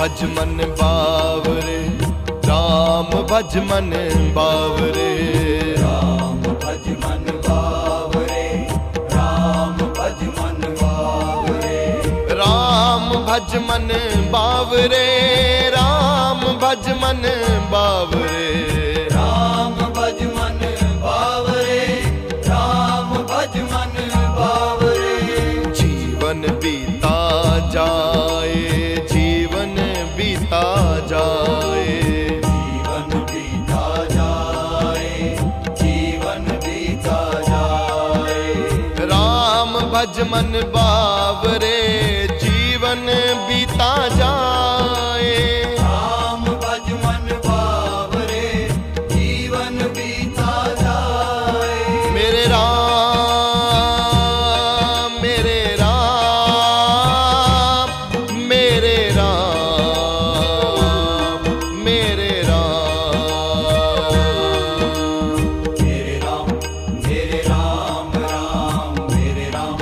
भज मन बावरे, राम भज मन बावरे। राम भज मन बावरे, राम भज मन बावरे। राम भज मन बावरे, राम भज मन बावरे। राम भज मन बावरे, राम भज मन बावरे। जीवन बीता जाए, जीवन बीता जाए, जीवन बीता जाए, जीवन बीता जाए। राम भज मन बावरे, जीवन बीता जाए। राम भज मन बावरे, जीवन बीता जाए। मेरे राम, मेरे राम, मेरे राम, मेरे राम। मेरे राम, मेरे राम, राम मेरे राम,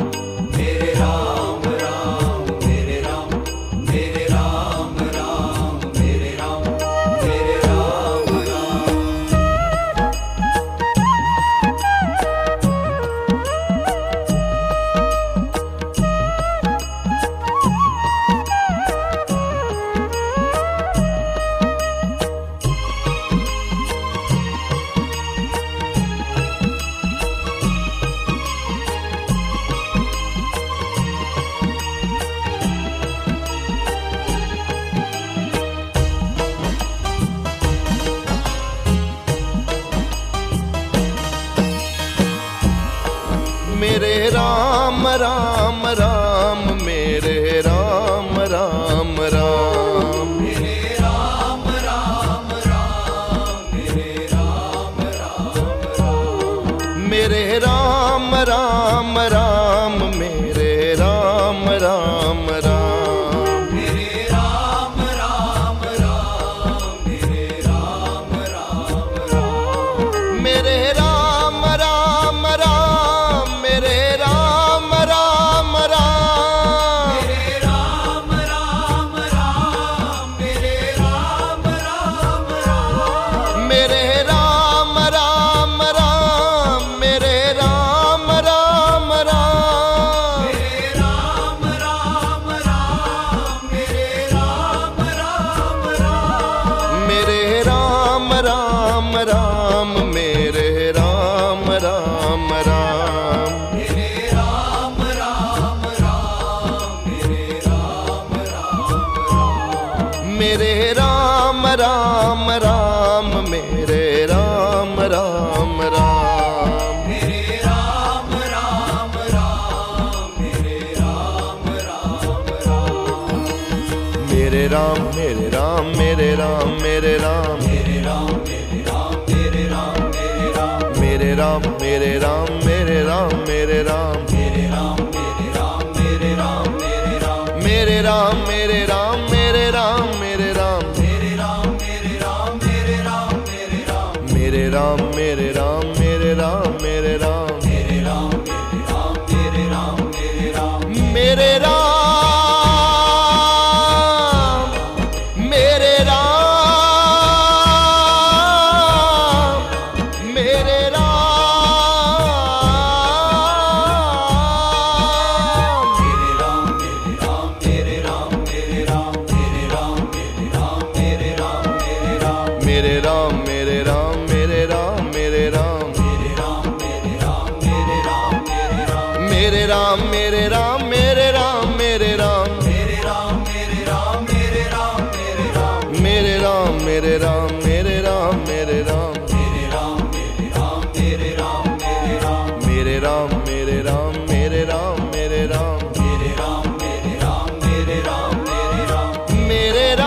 मेरे राम, राम मेरे राम, मेरे राम, राम मेरे राम, मेरे राम, राम। मेरे राम राम राम, मेरे राम राम राम। मेरे राम, राम राम, मेरे राम, राम राम। मेरे राम राम राम, मेरे राम राम राम। मेरे राम, राम राम, मेरे राम, राम राम। मेरे राम राम राम, मेरे राम राम राम। मेरे राम, राम राम, मेरे राम, राम राम। मेरे राम राम राम, मेरे राम राम राम। मेरे राम, राम राम, मेरे राम, राम राम। मेरे राम राम राम, मेरे राम राम राम। मेरे राम, राम राम, मेरे राम, राम राम। मेरे राम राम राम, मेरे राम राम राम। मेरे राम, राम राम, मेरे राम, राम राम। मेरे राम, मेरे राम, मेरे राम, मेरे राम। मेरे राम, मेरे राम, मेरे राम, मेरे राम। मेरे राम, मेरे राम, मेरे राम, मेरे राम। मेरे राम, मेरे राम, मेरे राम, मेरे राम। मेरे राम, मेरे राम, मेरे राम। मेरे राम, मेरे राम, मेरे राम, मेरे मेरे राम। राम, मेरे राम, मेरे राम, मेरे राम। मेरे राम, मेरे राम, मेरे राम, मेरे राम। मेरे राम, मेरे राम, मेरे राम। मेरे राम, मेरे राम, मेरे राम, मेरे राम, मेरे राम, मेरे राम। मेरे राम, मेरे राम, मेरे राम, मेरे राम। मेरे राम, मेरे राम, मेरे राम, मेरे मेरे राम। राम, मेरे राम, मेरे राम, मेरे राम। मेरे राम, मेरे राम, मेरे राम, मेरे राम। मेरे राम, मेरे राम, मेरे राम, मेरे राम। मेरे राम, मेरे राम, मेरे राम, मेरे राम। मेरे राम, मेरे राम, मेरे राम, मेरे राम। मेरे राम, मेरे राम, मेरे राम, मेरे राम। मेरे राम,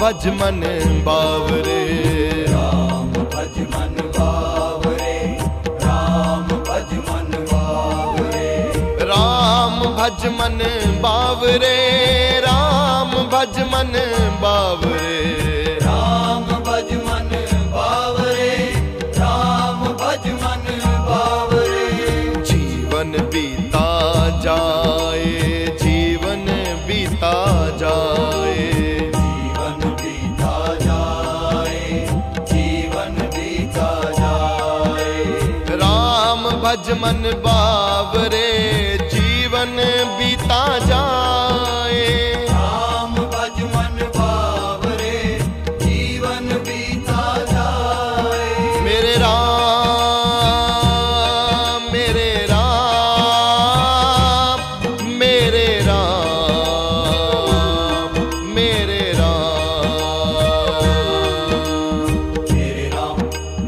भज मन बावरे राम भज मन बावरे राम भज मन बावरे राम भज मन बावरे राम भज मन बावरे राम भज मन बावरे राम भज मन बावरे जीवन बीता जाए जीवन बीता जाए जीवन बीता जाए जीवन बीता जाए राम भज मन बावरे जीवन बीता जाए राम भज मन बावरे जीवन बीता जाए मेरे राम मेरे राम मेरे राम मेरे राम मेरे राम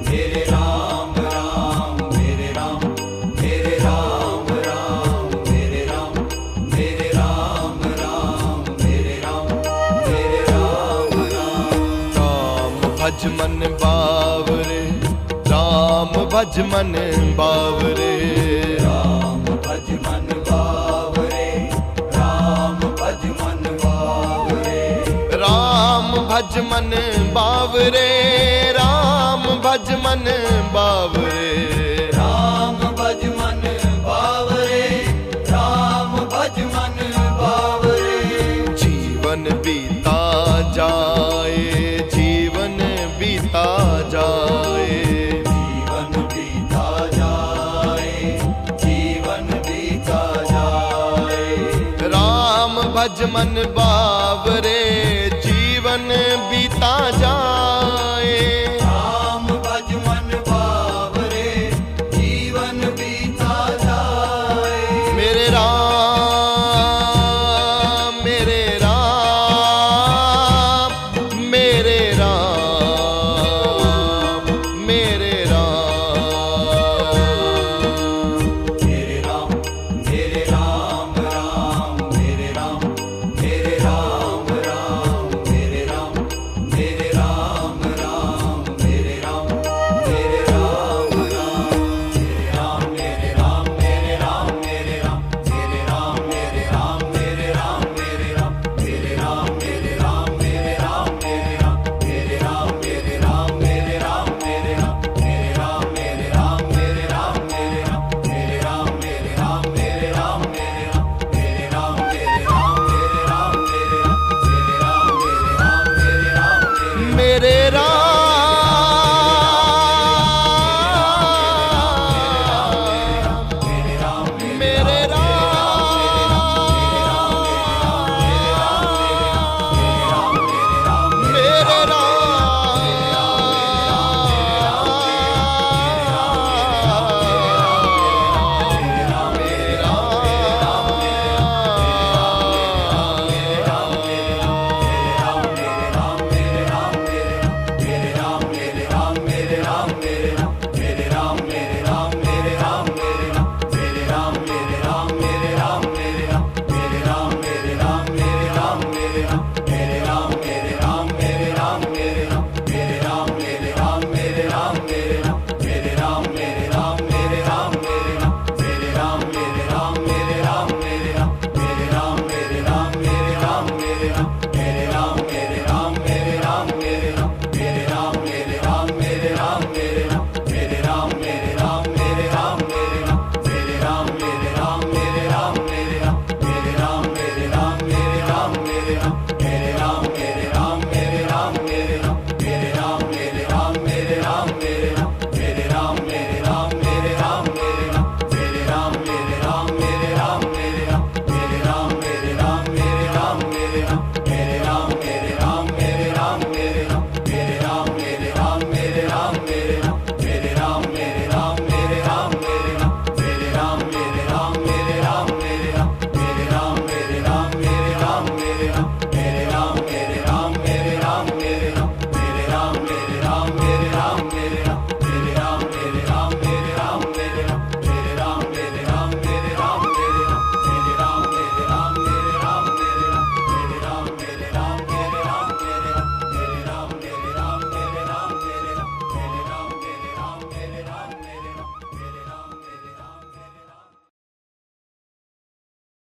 मेरे राम राम मेरे राम मेरे राम राम मेरे राम मेरे राम राम मेरे राम मेरे राम राम राम भज मन बावरे राम भज मन बावरे राम भज मन बावरे राम भज मन बावरे राम भज मन बावरे राम भज मन बावरे राम भज मन बावरे राम भज मन बावरे जीवन बीता जाए जीवन बीता जाए जीवन बीता जाए जीवन बीता जाए राम भज मन बावरे जीवन बीता जाए